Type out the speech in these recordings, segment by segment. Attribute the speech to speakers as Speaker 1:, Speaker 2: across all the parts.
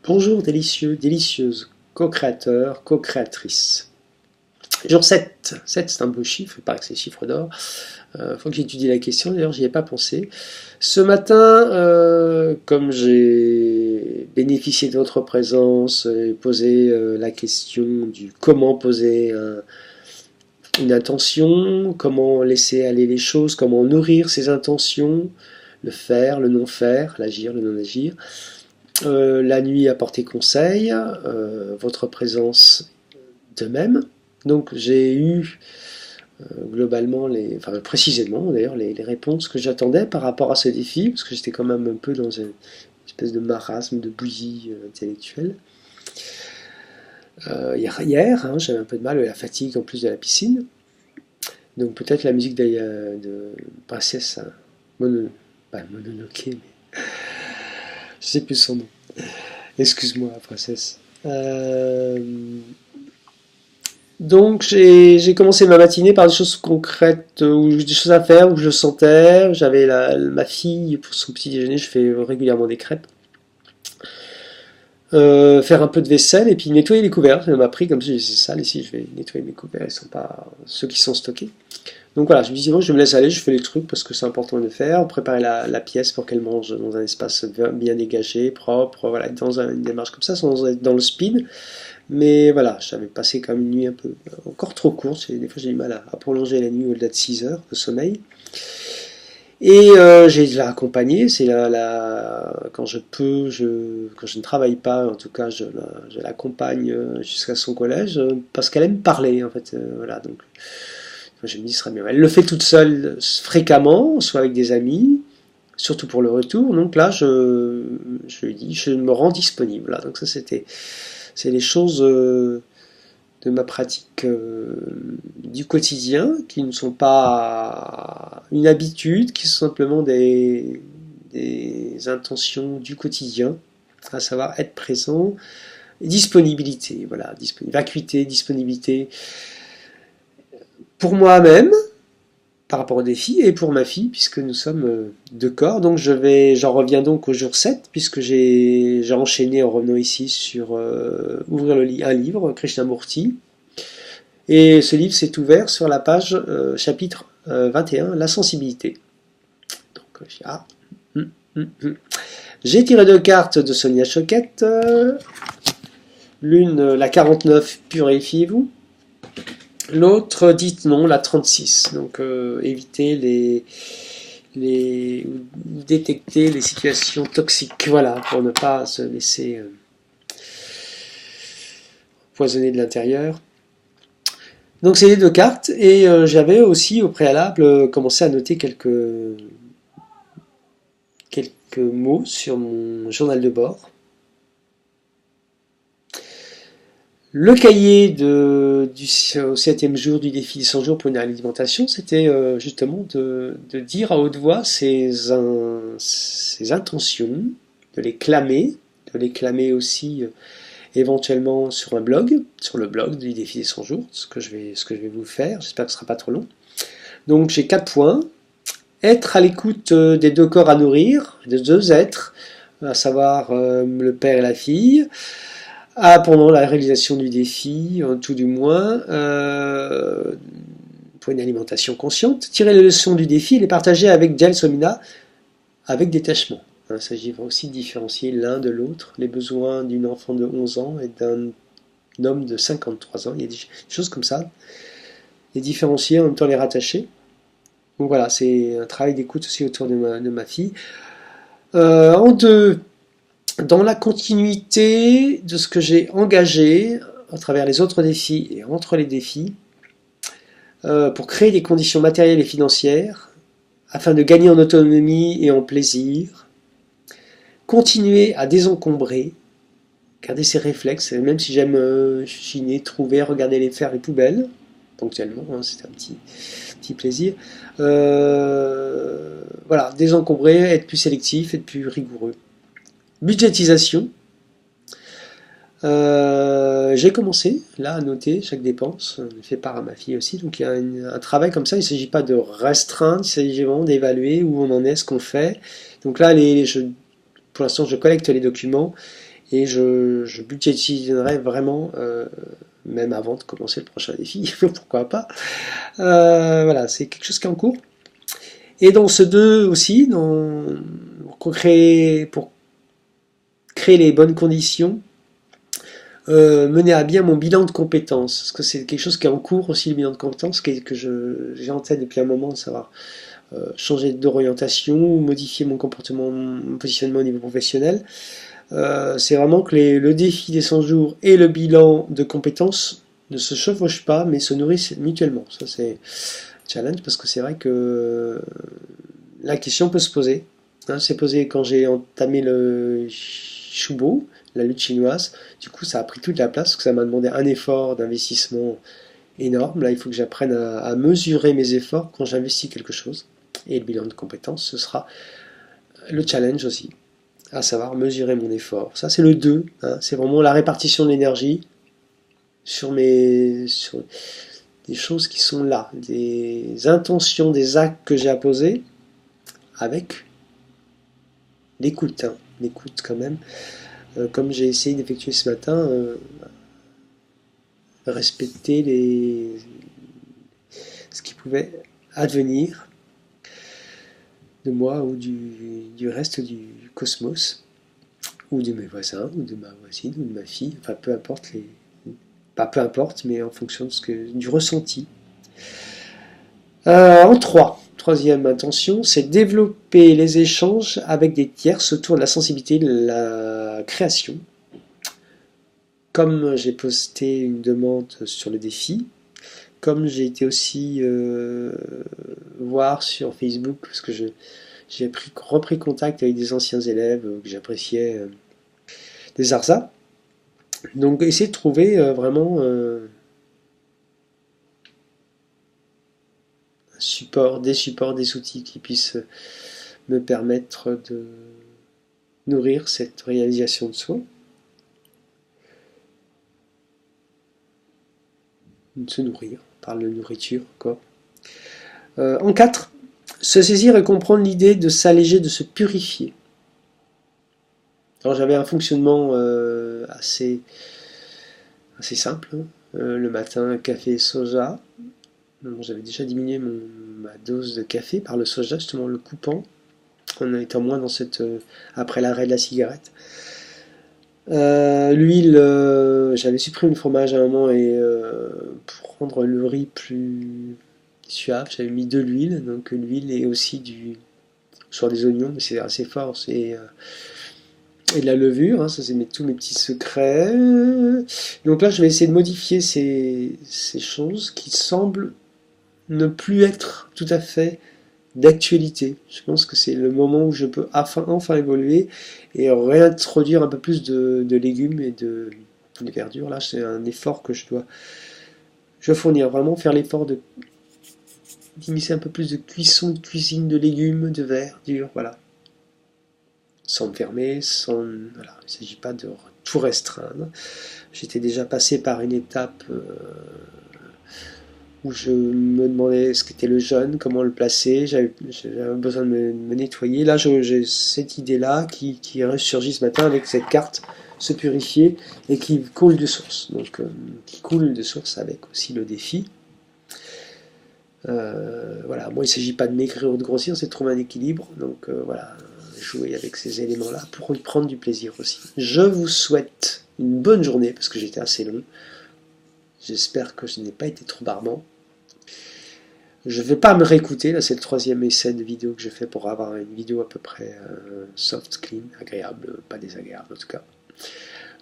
Speaker 1: Bonjour délicieux, délicieuse, co-créateur, co-créatrice. Jour 7. 7 c'est un beau chiffre, il paraît que c'est le chiffre d'or. Faut que j'étudie la question, d'ailleurs j'y ai pas pensé. Ce matin, comme j'ai bénéficié de votre présence et posé la question du comment poser une intention, comment laisser aller les choses, comment nourrir ses intentions, le faire, le non-faire, l'agir, le non-agir. La nuit a porté conseil, votre présence de même. Donc j'ai eu globalement, précisément d'ailleurs, les réponses que j'attendais par rapport à ce défi, parce que j'étais quand même un peu dans une espèce de marasme, de bouillie intellectuelle. Hier, j'avais un peu de mal avec la fatigue en plus de la piscine. Donc peut-être la musique de Princesse pas Mononoke, mais je sais plus son nom. Excuse-moi, princesse. Donc j'ai commencé ma matinée par des choses concrètes, des choses à faire, où je le sentais. J'avais ma fille pour son petit déjeuner, je fais régulièrement des crêpes. Faire un peu de vaisselle et puis nettoyer les couverts. Ça m'a pris comme si c'est sale ici, je vais nettoyer mes couverts, ils sont pas ceux qui sont stockés. Donc voilà, je me dis bon, je me laisse aller, je fais les trucs parce que c'est important de faire, préparer la pièce pour qu'elle mange dans un espace bien dégagé, propre, voilà, dans une démarche comme ça, sans être dans le speed. Mais voilà, j'avais passé quand même une nuit un peu encore trop courte, des fois j'ai du mal à prolonger la nuit au-delà de 6 heures de sommeil. Et j'ai de la accompagner, c'est quand je peux, quand je ne travaille pas, en tout cas, je l'accompagne jusqu'à son collège, parce qu'elle aime parler, en fait. Voilà, donc je me dis, ce serait bien. Elle le fait toute seule fréquemment, soit avec des amis, surtout pour le retour. Donc là, je lui dis, je me rends disponible. Là. Donc ça, c'est les choses de ma pratique du quotidien, qui ne sont pas une habitude, qui sont simplement des intentions du quotidien, à savoir être présent, et disponibilité, voilà, vacuité, disponibilité pour moi-même, par rapport au défi, et pour ma fille, puisque nous sommes deux corps. Donc j'en reviens donc au jour 7, puisque j'ai enchaîné en revenant ici sur ouvrir un livre, Krishnamurti. Et ce livre s'est ouvert sur la page chapitre 21, la sensibilité. Donc, j'ai tiré deux cartes de Sonia Choquette. L'une, la 49, purifiez-vous. L'autre, dites non, la 36. Donc, évitez détecter les situations toxiques. Voilà, pour ne pas se laisser poisonner de l'intérieur. Donc c'est les deux cartes, et j'avais aussi au préalable commencé à noter quelques mots sur mon journal de bord. Le cahier au 7e jour du défi des 100 jours pour une alimentation, c'était justement de dire à haute voix ses intentions, de les clamer aussi éventuellement sur un blog, sur le blog du défi des 100 jours, ce que je vais vous faire, j'espère que ce ne sera pas trop long. Donc j'ai 4 points. Être à l'écoute des deux corps à nourrir, des deux êtres, à savoir le père et la fille, pendant la réalisation du défi, tout du moins, pour une alimentation consciente, tirer les leçons du défi et les partager avec Jel Somina avec détachement. Il s'agit aussi de différencier l'un de l'autre, les besoins d'une enfant de 11 ans et d'un homme de 53 ans. Il y a des choses comme ça, les différencier, en même temps les rattacher. Donc voilà, c'est un travail d'écoute aussi autour de ma fille. En deux, dans la continuité de ce que j'ai engagé à travers les autres défis et entre les défis, pour créer des conditions matérielles et financières, afin de gagner en autonomie et en plaisir, continuer à désencombrer, garder ses réflexes, même si j'aime chiner, trouver, regarder faire les poubelles, ponctuellement, c'est un petit plaisir. Voilà, désencombrer, être plus sélectif, être plus rigoureux. Budgétisation. J'ai commencé là à noter chaque dépense, fait part à ma fille aussi, donc il y a un travail comme ça, il ne s'agit pas de restreindre, il s'agit vraiment d'évaluer où on en est, ce qu'on fait. Donc là, pour l'instant, je collecte les documents et je budgétiserai vraiment, même avant de commencer le prochain défi, pourquoi pas. Voilà, c'est quelque chose qui est en cours. Et dans ce 2 aussi, pour créer les bonnes conditions, mener à bien mon bilan de compétences, parce que c'est quelque chose qui est en cours aussi, le bilan de compétences, que j'ai en tête depuis un moment, de savoir changer d'orientation, modifier mon comportement, mon positionnement au niveau professionnel. C'est vraiment que le défi des 100 jours et le bilan de compétences ne se chevauchent pas, mais se nourrissent mutuellement. Ça, c'est challenge, parce que c'est vrai que la question peut se poser. Hein, c'est posé quand j'ai entamé le Shubo, la lutte chinoise. Du coup, ça a pris toute la place, parce que ça m'a demandé un effort d'investissement énorme. Là, il faut que j'apprenne à mesurer mes efforts quand j'investis quelque chose. Et le bilan de compétences, ce sera le challenge aussi, à savoir mesurer mon effort. Ça, c'est le 2. Hein, c'est vraiment la répartition de l'énergie sur des choses qui sont là, des intentions, des actes que j'ai à poser, avec l'écoute, hein, l'écoute quand même. Comme j'ai essayé d'effectuer ce matin, respecter ce qui pouvait advenir de moi ou du reste du cosmos, ou de mes voisins, ou de ma voisine, ou de ma fille, enfin peu importe pas peu importe, mais en fonction du ressenti. En 3, troisième intention, c'est développer les échanges avec des tierces autour de la sensibilité de la création. Comme j'ai posté une demande sur le défi, comme j'ai été aussi voir sur Facebook, parce que j'ai repris contact avec des anciens élèves que j'appréciais, des Zarza. Donc essayer de trouver vraiment des supports, des outils qui puissent me permettre de nourrir cette réalisation de soi. De se nourrir, on parle de nourriture encore. En 4, se saisir et comprendre l'idée de s'alléger, de se purifier. Alors j'avais un fonctionnement assez simple. Hein. Le matin, café soja. J'avais déjà diminué ma dose de café par le soja, justement le coupant, en étant moins dans après l'arrêt de la cigarette. L'huile, j'avais supprimé le fromage à un moment, et pour rendre le riz plus suave, j'avais mis de l'huile, donc l'huile et aussi soit des oignons, mais c'est assez fort, et de la levure, hein, ça c'est tous mes petits secrets. Donc là je vais essayer de modifier ces choses qui semblent ne plus être tout à fait d'actualité. Je pense que c'est le moment où je peux enfin évoluer et réintroduire un peu plus de légumes et de verdures. Là, c'est un effort que je dois fournir. Vraiment faire l'effort d'immiscer un peu plus de cuisson, de cuisine, de légumes, de verdure, voilà. Sans me fermer, voilà. Il ne s'agit pas de tout restreindre. J'étais déjà passé par une étape où je me demandais ce qu'était le jeûne, comment le placer, j'avais besoin de me nettoyer. Là, j'ai cette idée-là qui ressurgit ce matin avec cette carte, se purifier, et qui coule de source. Donc, qui coule de source avec aussi le défi. Voilà, moi, il ne s'agit pas de maigrir ou de grossir, c'est de trouver un équilibre. Donc, voilà, jouer avec ces éléments-là pour y prendre du plaisir aussi. Je vous souhaite une bonne journée, parce que j'étais assez long. J'espère que je n'ai pas été trop barbant. Je ne vais pas me réécouter, là c'est le 3e essai de vidéo que je fais pour avoir une vidéo à peu près soft, clean, agréable, pas désagréable en tout cas.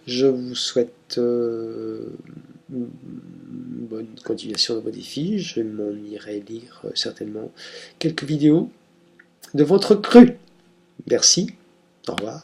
Speaker 1: Je vous souhaite une bonne continuation de vos défis. Je m'en irai lire certainement quelques vidéos de votre cru. Merci, au revoir.